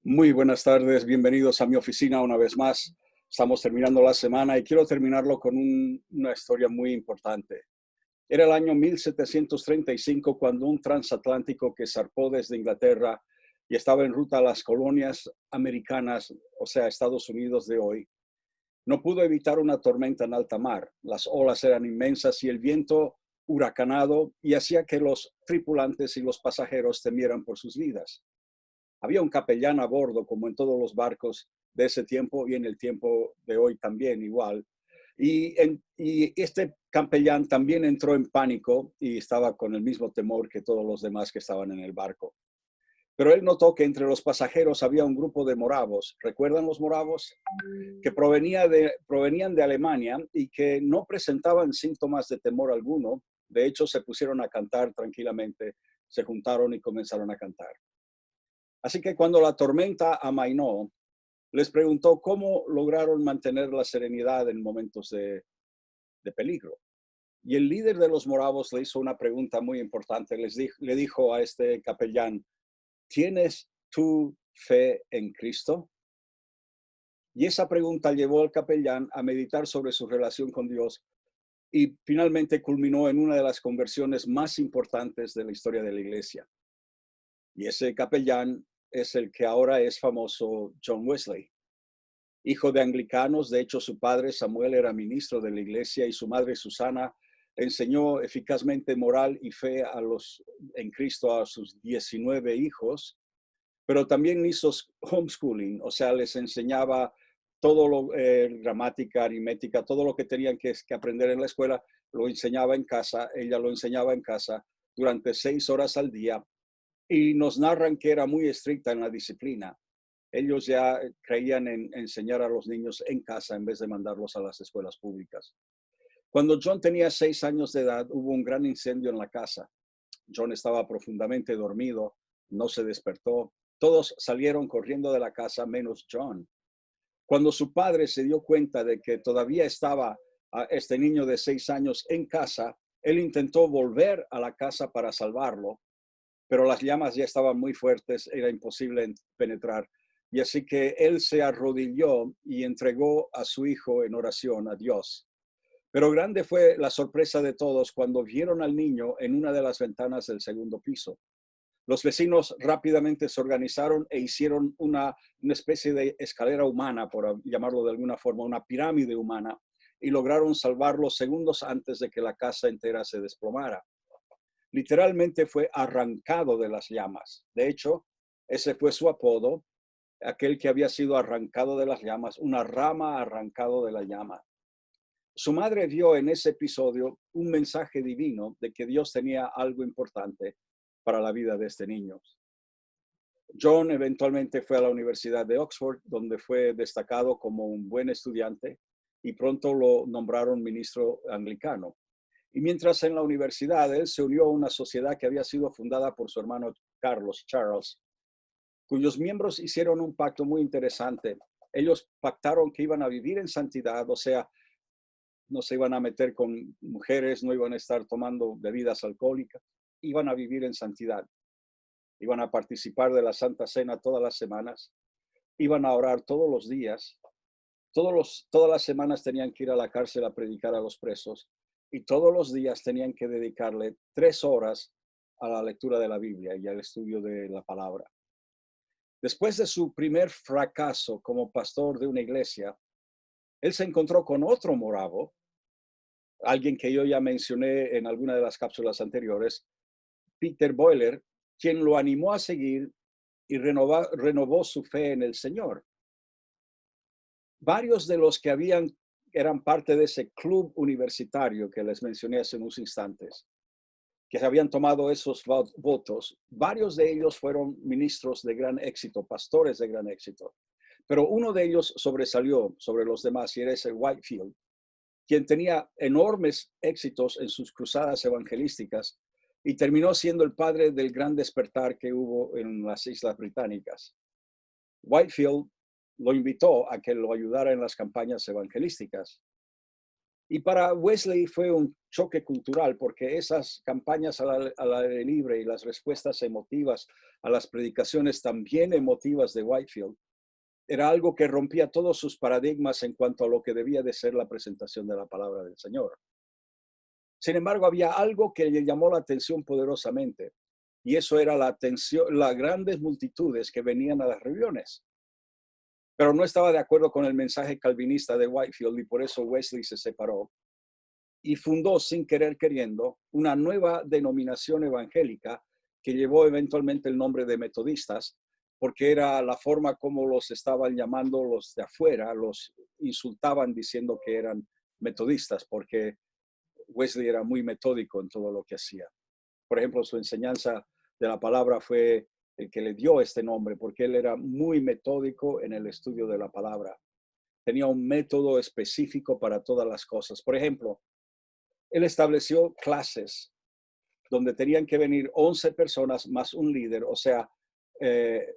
Muy buenas tardes, bienvenidos a mi oficina una vez más. Estamos terminando la semana y quiero terminarlo con una historia muy importante. Era el año 1735 cuando un transatlántico que zarpó desde Inglaterra y estaba en ruta a las colonias americanas, o sea, Estados Unidos de hoy, no pudo evitar una tormenta en alta mar. Las olas eran inmensas y el viento huracanado y hacía que los tripulantes y los pasajeros temieran por sus vidas. Había un capellán a bordo, como en todos los barcos de ese tiempo y en el tiempo de hoy también igual. Y este capellán también entró en pánico y estaba con el mismo temor que todos los demás que estaban en el barco. Pero él notó que entre los pasajeros había un grupo de moravos. ¿Recuerdan los moravos? Que provenían de Alemania y que no presentaban síntomas de temor alguno. De hecho, se pusieron a cantar tranquilamente, se juntaron y comenzaron a cantar. Así que cuando la tormenta amainó, les preguntó cómo lograron mantener la serenidad en momentos de peligro. Y el líder de los moravos le hizo una pregunta muy importante. Le dijo a este capellán, ¿tienes tu fe en Cristo? Y esa pregunta llevó al capellán a meditar sobre su relación con Dios y finalmente culminó en una de las conversiones más importantes de la historia de la iglesia. Y ese capellán es el que ahora es famoso, John Wesley. Hijo de anglicanos, de hecho su padre Samuel era ministro de la iglesia y su madre Susana enseñó eficazmente moral y fe en Cristo a sus 19 hijos, pero también hizo homeschooling, o sea, les enseñaba todo lo, gramática, aritmética, todo lo que tenían que aprender en la escuela, lo enseñaba en casa, ella lo enseñaba en casa durante 6 horas al día y nos narran que era muy estricta en la disciplina. Ellos ya creían en enseñar a los niños en casa en vez de mandarlos a las escuelas públicas. Cuando John tenía 6 años de edad, hubo un gran incendio en la casa. John estaba profundamente dormido, no se despertó. Todos salieron corriendo de la casa menos John. Cuando su padre se dio cuenta de que todavía estaba este niño de 6 años en casa, él intentó volver a la casa para salvarlo, pero las llamas ya estaban muy fuertes, era imposible penetrar. Y así que él se arrodilló y entregó a su hijo en oración a Dios. Pero grande fue la sorpresa de todos cuando vieron al niño en una de las ventanas del segundo piso. Los vecinos rápidamente se organizaron e hicieron una especie de escalera humana, por llamarlo de alguna forma, una pirámide humana, y lograron salvarlo segundos antes de que la casa entera se desplomara. Literalmente fue arrancado de las llamas. De hecho, ese fue su apodo, aquel que había sido arrancado de las llamas, una rama arrancado de la llama. Su madre vio en ese episodio un mensaje divino de que Dios tenía algo importante para la vida de este niño. John eventualmente fue a la Universidad de Oxford, donde fue destacado como un buen estudiante y pronto lo nombraron ministro anglicano. Y mientras en la universidad, él se unió a una sociedad que había sido fundada por su hermano Carlos, Charles, cuyos miembros hicieron un pacto muy interesante. Ellos pactaron que iban a vivir en santidad, o sea, no se iban a meter con mujeres, no iban a estar tomando bebidas alcohólicas, iban a vivir en santidad, iban a participar de la Santa Cena todas las semanas, iban a orar todos los días, todas las semanas tenían que ir a la cárcel a predicar a los presos y todos los días tenían que dedicarle 3 horas a la lectura de la Biblia y al estudio de la palabra. Después de su primer fracaso como pastor de una iglesia, él se encontró con otro moravo, alguien que yo ya mencioné en alguna de las cápsulas anteriores, Peter Boiler, quien lo animó a seguir y renovó su fe en el Señor. Varios de los que eran parte de ese club universitario que les mencioné hace unos instantes, que habían tomado esos votos, varios de ellos fueron ministros de gran éxito, pastores de gran éxito. Pero uno de ellos sobresalió sobre los demás y era ese Whitefield, quien tenía enormes éxitos en sus cruzadas evangelísticas y terminó siendo el padre del gran despertar que hubo en las Islas Británicas. Whitefield lo invitó a que lo ayudara en las campañas evangelísticas. Y para Wesley fue un choque cultural porque esas campañas al aire libre y las respuestas emotivas a las predicaciones también emotivas de Whitefield era algo que rompía todos sus paradigmas en cuanto a lo que debía de ser la presentación de la palabra del Señor. Sin embargo, había algo que le llamó la atención poderosamente, y eso era la atención, las grandes multitudes que venían a las reuniones. Pero no estaba de acuerdo con el mensaje calvinista de Whitefield y por eso Wesley se separó y fundó sin querer queriendo una nueva denominación evangélica que llevó eventualmente el nombre de metodistas, porque era la forma como los estaban llamando los de afuera, los insultaban diciendo que eran metodistas, porque Wesley era muy metódico en todo lo que hacía. Por ejemplo, su enseñanza de la palabra fue el que le dio este nombre, porque él era muy metódico en el estudio de la palabra. Tenía un método específico para todas las cosas. Por ejemplo, él estableció clases donde tenían que venir 11 personas más un líder, o sea,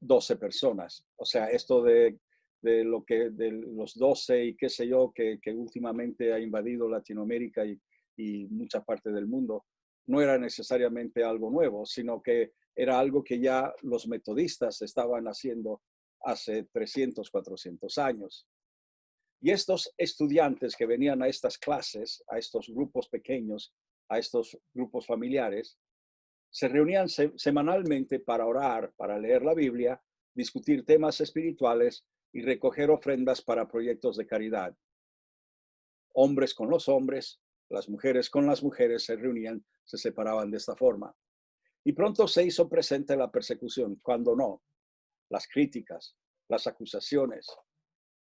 12 personas. O sea, esto de lo que de los 12 y qué sé yo, que últimamente ha invadido Latinoamérica y mucha parte del mundo, no era necesariamente algo nuevo, sino que era algo que ya los metodistas estaban haciendo hace 300, 400 años. Y estos estudiantes que venían a estas clases, a estos grupos pequeños, a estos grupos familiares, se reunían semanalmente para orar, para leer la Biblia, discutir temas espirituales y recoger ofrendas para proyectos de caridad. Hombres con los hombres, las mujeres con las mujeres se reunían, se separaban de esta forma. Y pronto se hizo presente la persecución, cuando no, las críticas, las acusaciones.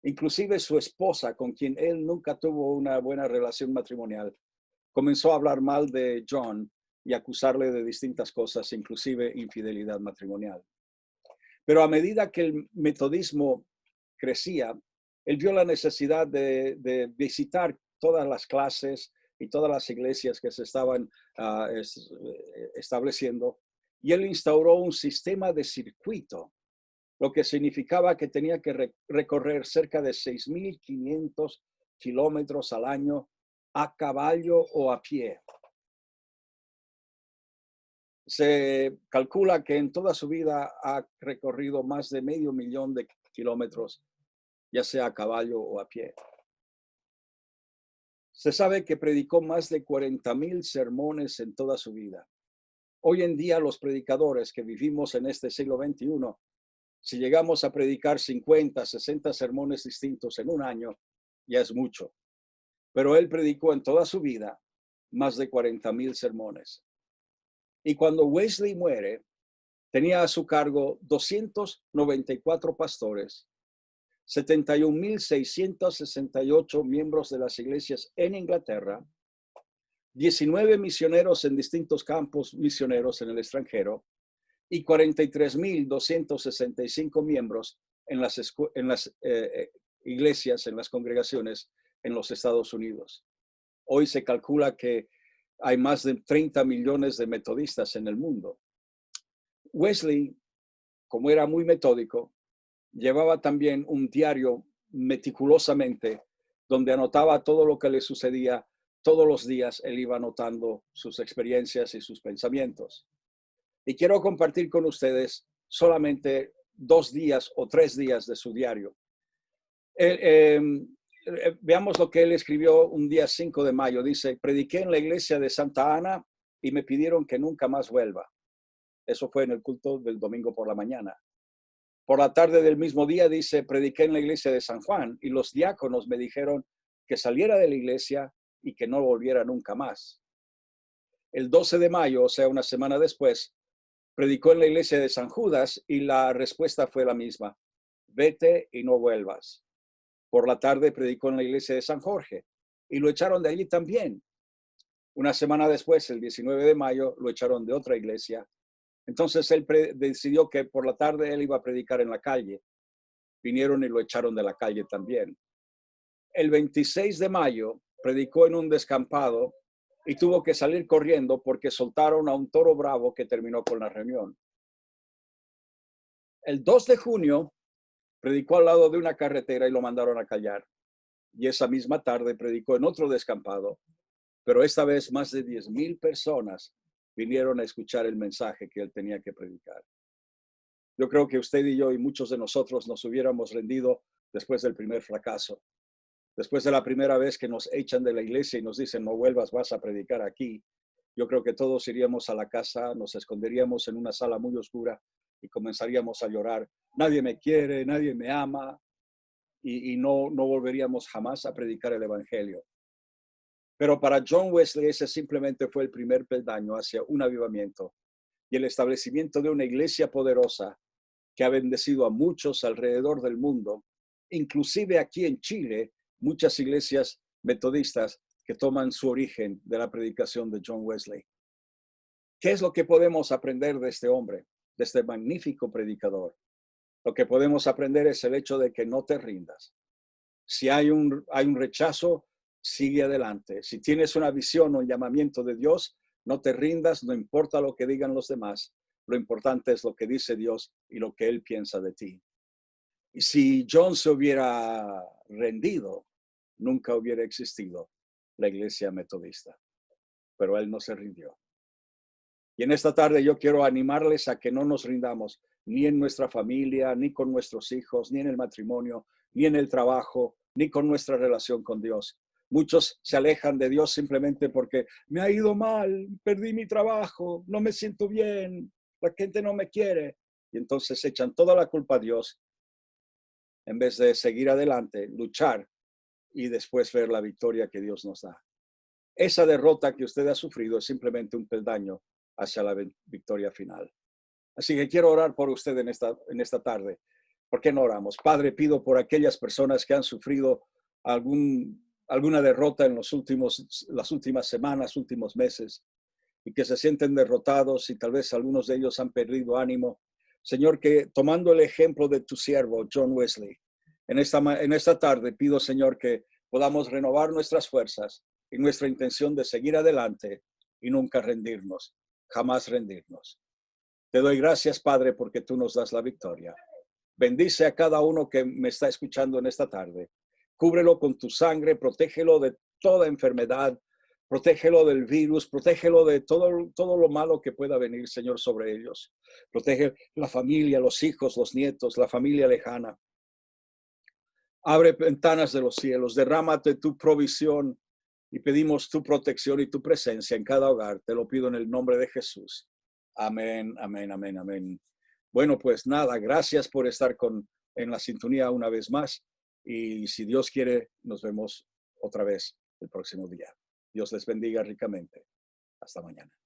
Inclusive su esposa, con quien él nunca tuvo una buena relación matrimonial, comenzó a hablar mal de John y acusarle de distintas cosas, inclusive infidelidad matrimonial. Pero a medida que el metodismo crecía, él vio la necesidad de visitar todas las clases y todas las iglesias que se estaban estableciendo, y él instauró un sistema de circuito, lo que significaba que tenía que recorrer cerca de 6.500 kilómetros al año a caballo o a pie. Se calcula que en toda su vida ha recorrido más de 500.000 de kilómetros, ya sea a caballo o a pie. Se sabe que predicó más de 40,000 sermones en toda su vida. Hoy en día los predicadores que vivimos en este siglo XXI, si llegamos a predicar 50, 60 sermones distintos en un año, ya es mucho. Pero él predicó en toda su vida más de 40,000 sermones. Y cuando Wesley muere, tenía a su cargo 294 pastores, 71,668 miembros de las iglesias en Inglaterra, 19 misioneros en distintos campos misioneros en el extranjero y 43,265 miembros en las iglesias, en las congregaciones en los Estados Unidos. Hoy se calcula que hay más de 30 millones de metodistas en el mundo. Wesley, como era muy metódico, llevaba también un diario meticulosamente donde anotaba todo lo que le sucedía. Todos los días él iba anotando sus experiencias y sus pensamientos. Y quiero compartir con ustedes solamente 2 días o 3 días de su diario. Veamos lo que él escribió un día 5 de mayo. Dice: prediqué en la iglesia de Santa Ana y me pidieron que nunca más vuelva. Eso fue en el culto del domingo por la mañana. Por la tarde del mismo día, dice, prediqué en la iglesia de San Juan y los diáconos me dijeron que saliera de la iglesia y que no volviera nunca más. El 12 de mayo, o sea, una semana después, predicó en la iglesia de San Judas y la respuesta fue la misma: vete y no vuelvas. Por la tarde predicó en la iglesia de San Jorge y lo echaron de allí también. Una semana después, el 19 de mayo, lo echaron de otra iglesia. Entonces él decidió que por la tarde él iba a predicar en la calle. Vinieron y lo echaron de la calle también. El 26 de mayo predicó en un descampado y tuvo que salir corriendo porque soltaron a un toro bravo que terminó con la reunión. El 2 de junio predicó al lado de una carretera y lo mandaron a callar. y esa misma tarde predicó en otro descampado, pero esta vez más de 10,000 personas vinieron a escuchar el mensaje que él tenía que predicar. Yo creo que usted y yo y muchos de nosotros nos hubiéramos rendido después del primer fracaso, después de la primera vez que nos echan de la iglesia y nos dicen, no vuelvas, vas a predicar aquí. Yo creo que todos iríamos a la casa, nos esconderíamos en una sala muy oscura y comenzaríamos a llorar. Nadie me quiere, nadie me ama, y no volveríamos jamás a predicar el evangelio. Pero para John Wesley ese simplemente fue el primer peldaño hacia un avivamiento y el establecimiento de una iglesia poderosa que ha bendecido a muchos alrededor del mundo, inclusive aquí en Chile, muchas iglesias metodistas que toman su origen de la predicación de John Wesley. ¿Qué es lo que podemos aprender de este hombre, de este magnífico predicador? Lo que podemos aprender es el hecho de que no te rindas. Si hay un rechazo, sigue adelante. Si tienes una visión o un llamamiento de Dios, no te rindas, no importa lo que digan los demás. Lo importante es lo que dice Dios y lo que Él piensa de ti. Y si John se hubiera rendido, nunca hubiera existido la iglesia metodista. Pero él no se rindió. Y en esta tarde yo quiero animarles a que no nos rindamos, ni en nuestra familia, ni con nuestros hijos, ni en el matrimonio, ni en el trabajo, ni con nuestra relación con Dios. Muchos se alejan de Dios simplemente porque me ha ido mal, perdí mi trabajo, no me siento bien, la gente no me quiere. Y entonces echan toda la culpa a Dios en vez de seguir adelante, luchar y después ver la victoria que Dios nos da. Esa derrota que usted ha sufrido es simplemente un peldaño hacia la victoria final. Así que quiero orar por usted en esta tarde. ¿Por qué no oramos? Padre, pido por aquellas personas que han sufrido alguna derrota en las últimas semanas, últimos meses, y que se sienten derrotados y tal vez algunos de ellos han perdido ánimo. Señor, que tomando el ejemplo de tu siervo, John Wesley, en esta tarde pido, Señor, que podamos renovar nuestras fuerzas y nuestra intención de seguir adelante y nunca rendirnos, jamás rendirnos. Te doy gracias, Padre, porque tú nos das la victoria. Bendice a cada uno que me está escuchando en esta tarde. Cúbrelo con tu sangre, protégelo de toda enfermedad, protégelo del virus, protégelo de todo lo malo que pueda venir, Señor, sobre ellos. Protege la familia, los hijos, los nietos, la familia lejana. Abre ventanas de los cielos, derrámate tu provisión y pedimos tu protección y tu presencia en cada hogar. Te lo pido en el nombre de Jesús. Amén, amén, amén, amén. Bueno, pues nada, gracias por estar en la sintonía una vez más. Y si Dios quiere, nos vemos otra vez el próximo día. Dios les bendiga ricamente. Hasta mañana.